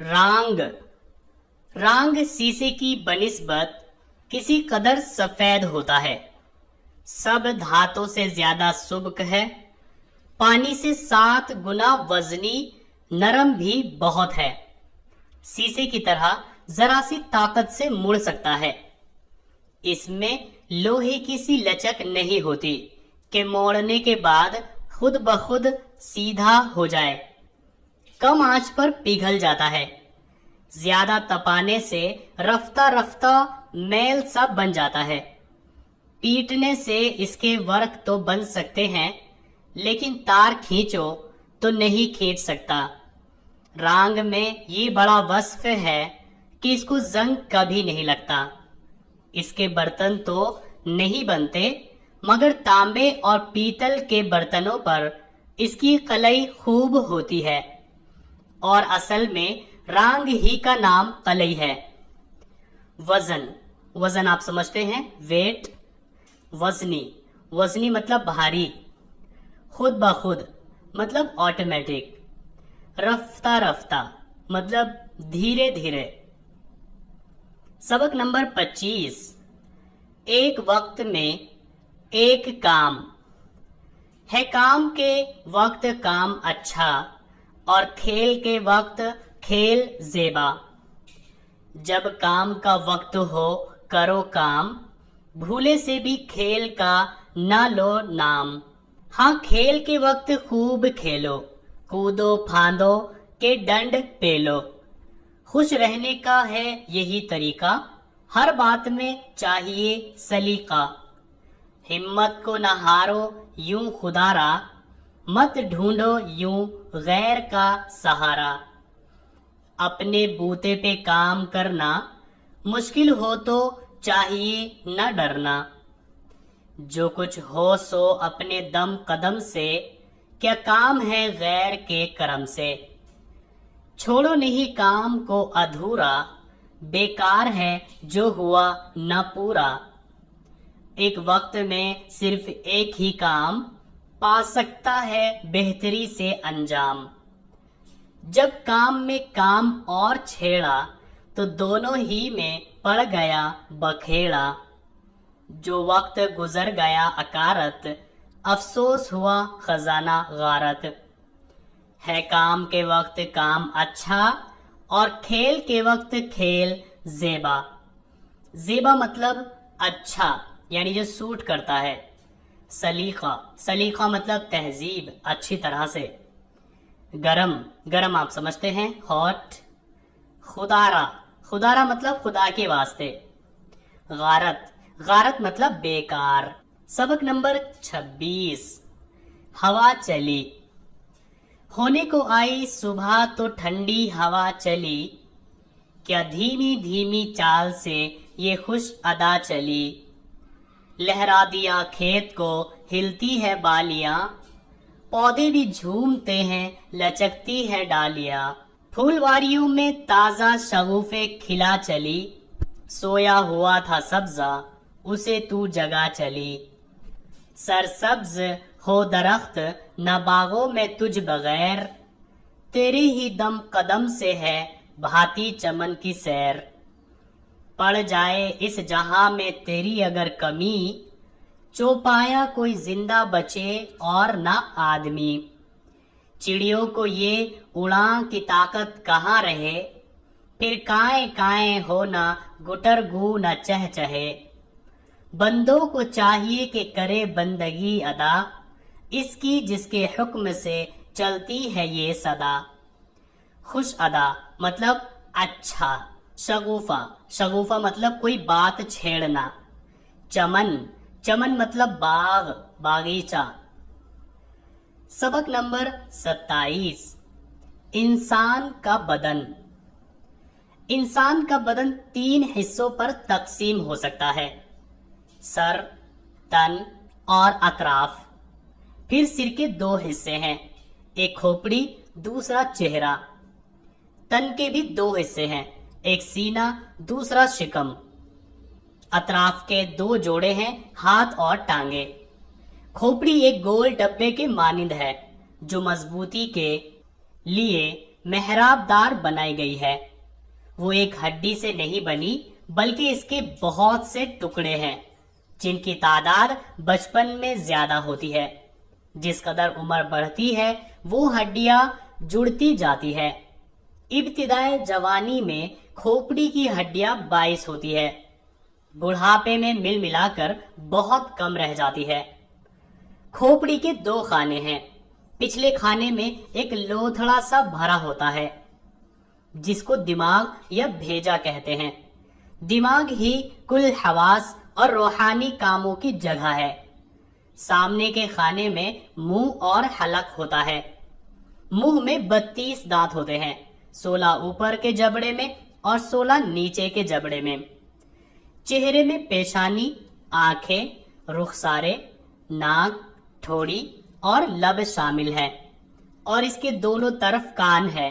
रांग। रांग शीशे की बनिस्बत किसी कदर सफेद होता है। सब धातों से ज्यादा शुष्क है। पानी से 7 गुना वजनी, नरम भी बहुत है। शीशे की तरह जरा सी ताकत से मुड़ सकता है। इसमें लोहे की सी लचक नहीं होती कि मोड़ने के बाद खुद ब खुद सीधा हो जाए। कम आंच पर पिघल जाता है। ज्यादा तपाने से रफ्ता रफ्ता मैल सा बन जाता है। पीटने से इसके वर्क तो बन सकते हैं, लेकिन तार खींचो तो नहीं खींच सकता। रांग में ये बड़ा वस्फ है कि इसको जंग कभी नहीं लगता। इसके बर्तन तो नहीं बनते, मगर तांबे और पीतल के बर्तनों पर इसकी कलई खूब होती है, और असल में रांग ही का नाम कलई है। वजन। वजन आप समझते हैं, वेट। वजनी। वजनी मतलब भारी। खुद ब खुद मतलब ऑटोमेटिक। रफ्ता रफ्ता मतलब धीरे धीरे। सबक नंबर 25। एक वक्त में एक काम है। काम के वक्त काम अच्छा, और खेल के वक्त खेल ज़ेबा। जब काम का वक्त हो करो काम, भूले से भी खेल का न लो नाम। हाँ, खेल के वक्त खूब खेलो, कूदो फांदो के डंड पेलो। खुश रहने का है यही तरीका, हर बात में चाहिए सलीका। हिम्मत को न हारो यूं खुदारा, मत ढूंढो यूं गैर का सहारा। अपने बूते पे काम करना, मुश्किल हो तो चाहिए न डरना। जो कुछ हो सो अपने दम कदम से, क्या काम है गैर के करम से। छोड़ो नहीं काम को अधूरा, बेकार है जो हुआ न पूरा। एक वक्त में सिर्फ एक ही काम, पा सकता है बेहतरी से अंजाम। जब काम में काम और छेड़ा, तो दोनों ही में पड़ गया बखेड़ा। जो वक्त गुजर गया अकारत, अफसोस हुआ खजाना गारत। है काम के वक्त काम अच्छा, और खेल के वक्त खेल ज़ेबा। ज़ेबा मतलब अच्छा, यानी जो सूट करता है। सलीका। सलीका मतलब तहजीब, अच्छी तरह से। गरम। गरम आप समझते हैं, हॉट। खुदारा। खुदारा मतलब खुदा के वास्ते। गारत। गारत मतलब बेकार। सबक नंबर 26। हवा चली। होने को आई सुबह तो ठंडी हवा चली, क्या धीमी धीमी चाल से ये खुश अदा चली। लहरा दिया खेत को हिलती है बालियां, पौधे भी झूमते हैं लचकती है डालियां। फूलवारियों में ताजा शगुफे खिला चली, सोया हुआ था सब्जा उसे तू जगा चली। सरसब्ज हो दरख्त न बागों में तुझ बगैर, तेरे ही दम कदम से है भांति चमन की सैर। पड़ जाए इस जहां में तेरी अगर कमी, चौपाया कोई जिंदा बचे और ना आदमी। चिड़ियों को ये उड़ान की ताकत कहाँ रहे, फिर काए काए हो ना गुटर गू न चह चहे। बंदों को चाहिए कि करे बंदगी अदा, इसकी जिसके हुक्म से चलती है ये सदा। खुश अदा मतलब अच्छा। शगुफा। शगुफा मतलब कोई बात छेड़ना। चमन। चमन मतलब बाग, बागीचा। सबक नंबर 27। इंसान का बदन। इंसान का बदन 3 हिस्सों पर तकसीम हो सकता है, सर, तन और अतराफ। फिर सिर के 2 हिस्से हैं, एक खोपड़ी, दूसरा चेहरा। तन के भी 2 हिस्से हैं, एक सीना, दूसरा शिकम। अतराफ के 2 जोड़े हैं, हाथ और टांगे। खोपड़ी एक गोल डब्बे के मानिंद है, जो मजबूती के लिए मेहराबदार बनाई गई है। वो एक हड्डी से नहीं बनी बल्कि इसके बहुत से टुकड़े हैं जिनकी तादाद बचपन में ज्यादा होती है। जिस कदर उम्र बढ़ती है वो हड्डियां जुड़ती जाती है। इब्तिदाए जवानी में खोपड़ी की हड्डियां 22 होती है, बुढ़ापे में मिल मिलाकर बहुत कम रह जाती है। खोपड़ी के 2 खाने हैं। पिछले खाने में एक लोथड़ा सा भरा होता है जिसको दिमाग या भेजा कहते हैं। दिमाग ही कुल हवास और रूहानी कामों की जगह है। सामने के खाने में मुंह और हलक होता है। मुंह में 32 दांत होते हैं, 16 ऊपर के जबड़े में और 16 नीचे के जबड़े में। चेहरे में पेशानी, आंखें, रुखसारे, नाक, ठोड़ी और लब शामिल है और इसके दोनों तरफ कान है।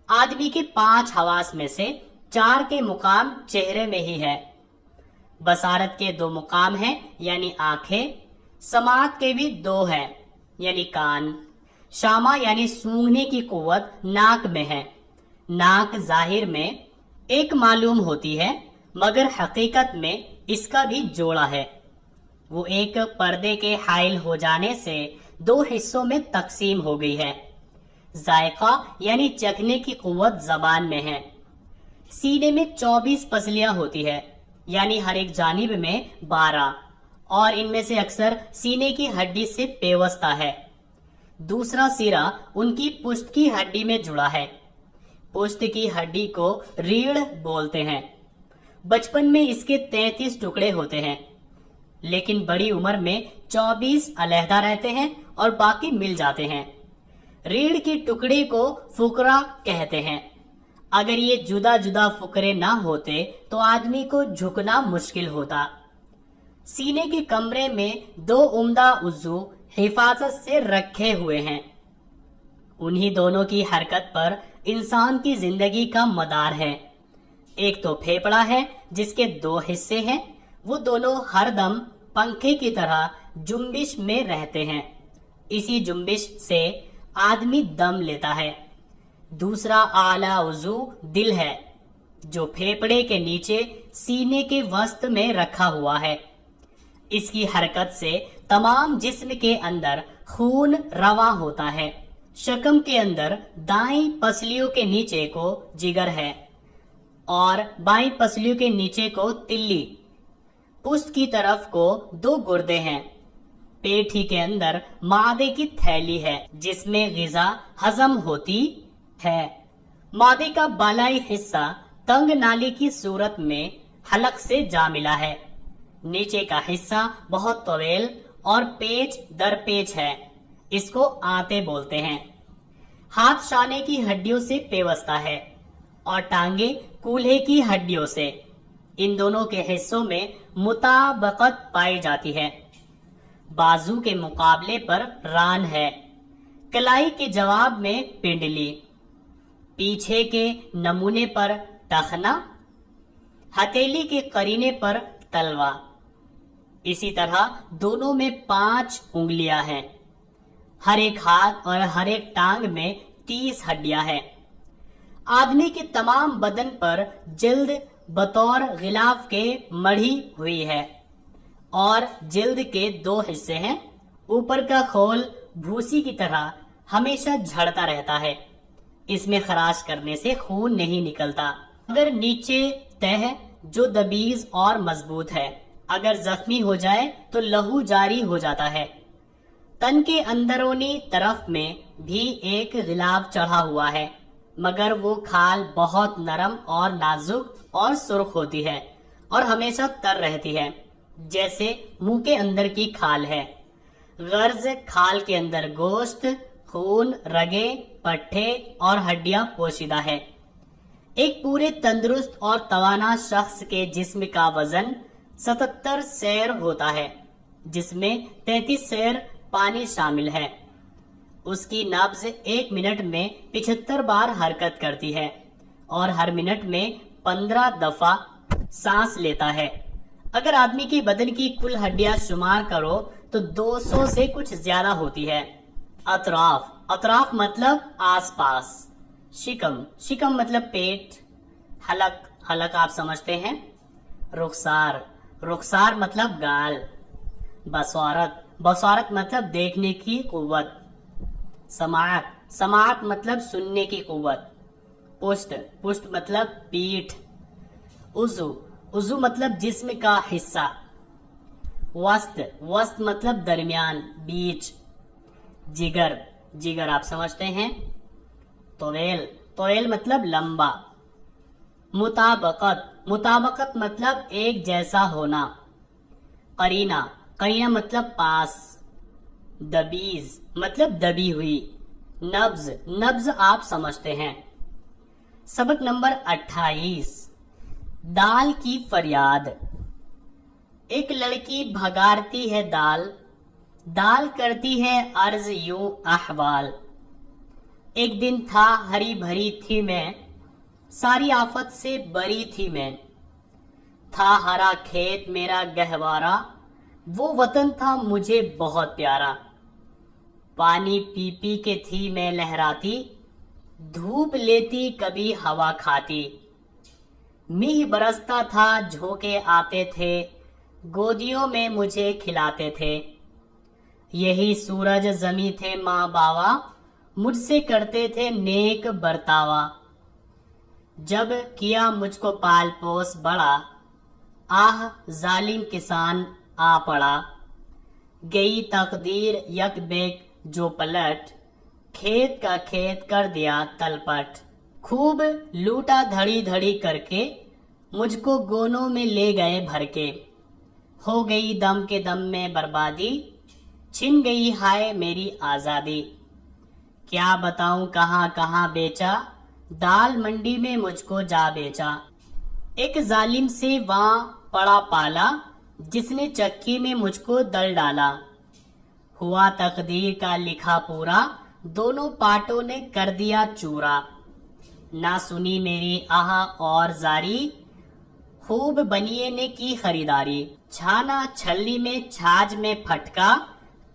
आदमी के 5 हवास में से 4 के मुकाम चेहरे में ही है। बसारत के 2 मुकाम हैं यानी आंखें। समात के भी 2 हैं यानी कान। शामा यानी सूंघने की कुव्वत नाक में है। नाक जाहिर में एक मालूम होती है मगर हकीकत में इसका भी जोड़ा है। वो एक पर्दे के हाइल हो जाने से 2 हिस्सों में तकसीम हो गई है। जायका यानी चखने की कुव्वत जबान में है। सीने में 24 पसलियां होती है यानी हर एक जानिब में 12 और इनमें से अक्सर सीने की हड्डी से पेवस्ता है। दूसरा सिरा उनकी पुष्ट की हड्डी में जुड़ा है। पुष्ट की हड्डी को रीढ़ बोलते हैं। बचपन में इसके 33 टुकड़े होते हैं लेकिन बड़ी उम्र में 24 अलहदा रहते हैं और बाकी मिल जाते हैं। रीढ़ के टुकड़े को फुकरा कहते हैं। अगर ये जुदा जुदा फुकरे ना होते तो आदमी को झुकना मुश्किल होता। सीने के कमरे में 2 उम्दा उज़्ज़ू हिफाजत से रखे हुए हैं। उन्हीं दोनों की हरकत पर इंसान की जिंदगी का मदार है। एक तो फेफड़ा है जिसके 2 हिस्से हैं। वो दोनों हरदम पंखे की तरह जुम्बिश में रहते हैं। इसी जुम्बिश से आदमी दम लेता है। दूसरा आला उज़ू दिल है जो फेफड़े के नीचे सीने के वस्त में रखा हुआ है। इसकी हरकत से तमाम जिस्म के अंदर खून रवा होता है। शकम के अंदर दाईं पसलियों के नीचे को जिगर है और बाईं पसलियों के नीचे को तिल्ली। पुष्ट की तरफ को 2 गुर्दे हैं। पेट ही के अंदर मादे की थैली है जिसमें गिजा हजम होती है। मादे का बालाई हिस्सा तंग नाली की सूरत में हलक से जा मिला है। नीचे का हिस्सा बहुत तवील और पेच दर पेच है। इसको आंते बोलते हैं। हाथ शाने की हड्डियों से पेवस्ता है और टांगे कूल्हे की हड्डियों से। इन दोनों के हिस्सों में मुताबकत पाई जाती है। बाजू के मुकाबले पर रान है। कलाई के जवाब में पिंडली। पीछे के नमूने पर टखना। हथेली के करीने पर तलवा। इसी तरह दोनों में 5 उंगलियां हैं। हर एक हाथ और हर एक टांग में 30 हड्डियां हैं। आदमी के तमाम बदन पर जिल्द बतौर गिलाफ के मढ़ी हुई है और जिल्द के 2 हिस्से हैं। ऊपर का खोल भूसी की तरह हमेशा झड़ता रहता है। इसमें खराश करने से खून नहीं निकलता मगर नीचे तह जो दबीज और मजबूत है। अगर जख्मी हो जाए तो लहू जारी हो जाता है। तन के अंदरूनी तरफ में भी एक गिलाफ चढ़ा हुआ है मगर वो खाल बहुत नरम और नाजुक और सुर्ख होती है और हमेशा तर रहती है जैसे मुंह के अंदर की खाल है। गर्ज खाल के अंदर गोश्त, खून, रगे, पट्टे और हड्डियां पोशीदा है। एक पूरे तंदुरुस्त और तवाना शख्स के जिस्म का वजन 77 सैर होता है जिसमें 33 सैर पानी शामिल है। उसकी नब्ज 1 मिनट में 75 बार हरकत करती है और हर मिनट में 15 दफा सांस लेता है। अगर आदमी के बदन की कुल हड्डियां शुमार करो तो 200 से कुछ ज्यादा होती है। अतराफ मतलब आसपास। शिकम, शिकम मतलब पेट। हलक, हलक आप समझते हैं। रुखसार, रुखसार मतलब गाल। बसौरत, बसौरत मतलब देखने की कुव्वत। समाअत, समाअत मतलब सुनने की कुव्वत। पुष्ट, पुष्ट मतलब पीठ। उज़ु, उज़ु मतलब जिस्म का हिस्सा। वस्त, वस्त मतलब दरमियान, बीच। जिगर, जिगर आप समझते हैं। तोवेल, तोवेल मतलब लंबा। मुताबकत, मुताबकत मतलब एक जैसा होना। करीना, करीना मतलब पास। दबीज मतलब दबी हुई। नब्ज, नब्ज आप समझते हैं। सबक नंबर 28, दाल की फरियाद। एक लड़की भगारती है दाल, दाल करती है अर्ज यूं अहवाल। एक दिन था हरी भरी थी मैं, सारी आफत से बरी थी मैं। था हरा खेत मेरा गहवारा, वो वतन था मुझे बहुत प्यारा। पानी पी पी के थी मैं लहराती, धूप लेती कभी हवा खाती। मीह बरसता था झोंके आते थे, गोदियों में मुझे खिलाते थे। यही सूरज जमी थे माँ बावा, मुझसे करते थे नेक बर्तावा। जब किया मुझको पाल पोस बड़ा, आह जालिम किसान आ पड़ा। गई तकदीर यक बेक जो पलट, खेत का खेत कर दिया तलपट। खूब लूटा धड़ी धड़ी करके, मुझको गोनों में ले गए भर के। हो गई दम के दम में बर्बादी, छिन गई हाय मेरी आजादी। क्या बताऊं कहाँ कहाँ बेचा, दाल मंडी में मुझको जा बेचा। एक जालिम से वहां पड़ा पाला, जिसने चक्की में मुझको दल डाला। हुआ तकदीर का लिखा पूरा, दोनों पार्टों ने कर दिया चूरा। ना सुनी मेरी आह और जारी, खूब बनिए ने की खरीदारी। छाना छल्ली में छाछ में फटका,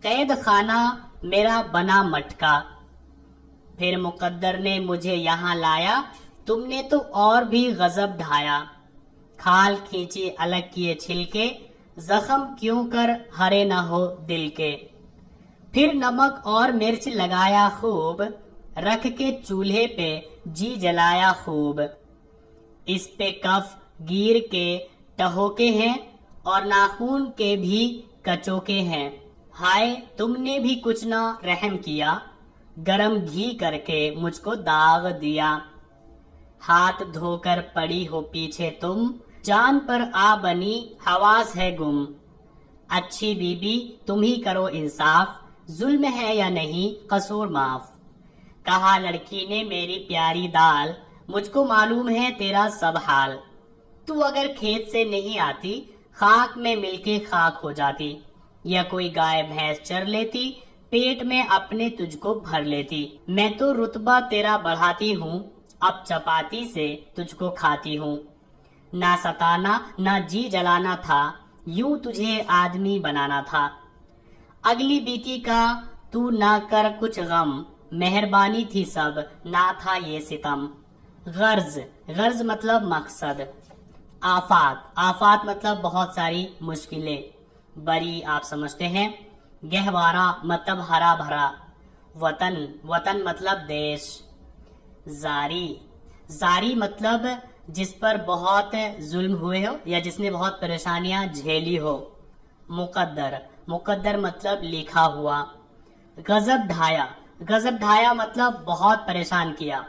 कैद खाना मेरा बना मटका। फिर मुकद्दर ने मुझे यहाँ लाया, तुमने तो और भी गजब ढाया। खाल खींची अलग किए छिलके, जख्म क्यों कर हरे न हो दिल के। फिर नमक और मिर्च लगाया खूब, रख के चूल्हे पे जी जलाया खूब। इस पे कफ गिर के टहोके हैं, और नाखून के भी कचोके हैं। हाय तुमने भी कुछ ना रहम किया, गरम घी करके मुझको दाग दिया। हाथ धोकर पड़ी हो पीछे तुम, जान पर आ बनी हवास है गुम। अच्छी बीबी तुम ही करो इंसाफ, जुल्म है या नहीं कसूर माफ। कहा लड़की ने मेरी प्यारी दाल, मुझको मालूम है तेरा सब हाल। तू अगर खेत से नहीं आती, खाक में मिलके खाक हो जाती। या कोई गाय भैंस चर लेती, पेट में अपने तुझको भर लेती। मैं तो रुतबा तेरा बढ़ाती हूँ, अब चपाती से तुझको खाती हूँ। ना सताना ना जी जलाना था, यूं तुझे आदमी बनाना था। अगली बीती का तू ना कर कुछ गम, मेहरबानी थी सब ना था ये सितम। गर्ज, गर्ज मतलब मकसद। आफात, आफात मतलब बहुत सारी मुश्किलें। बरी आप समझते हैं। गहवारा मतलब हरा भरा। वतन, वतन मतलब देश। जारी, जारी मतलब जिस पर बहुत जुल्म हुए हो या जिसने बहुत परेशानियां झेली हो। मुकद्दर, मुकद्दर मतलब लिखा हुआ। गजब ढाया, गजब ढाया मतलब बहुत परेशान किया।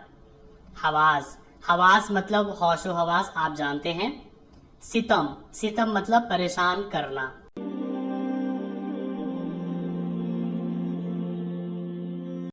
हवास, हवास मतलब होशो हवास आप जानते हैं। सितम, सितम मतलब परेशान करना।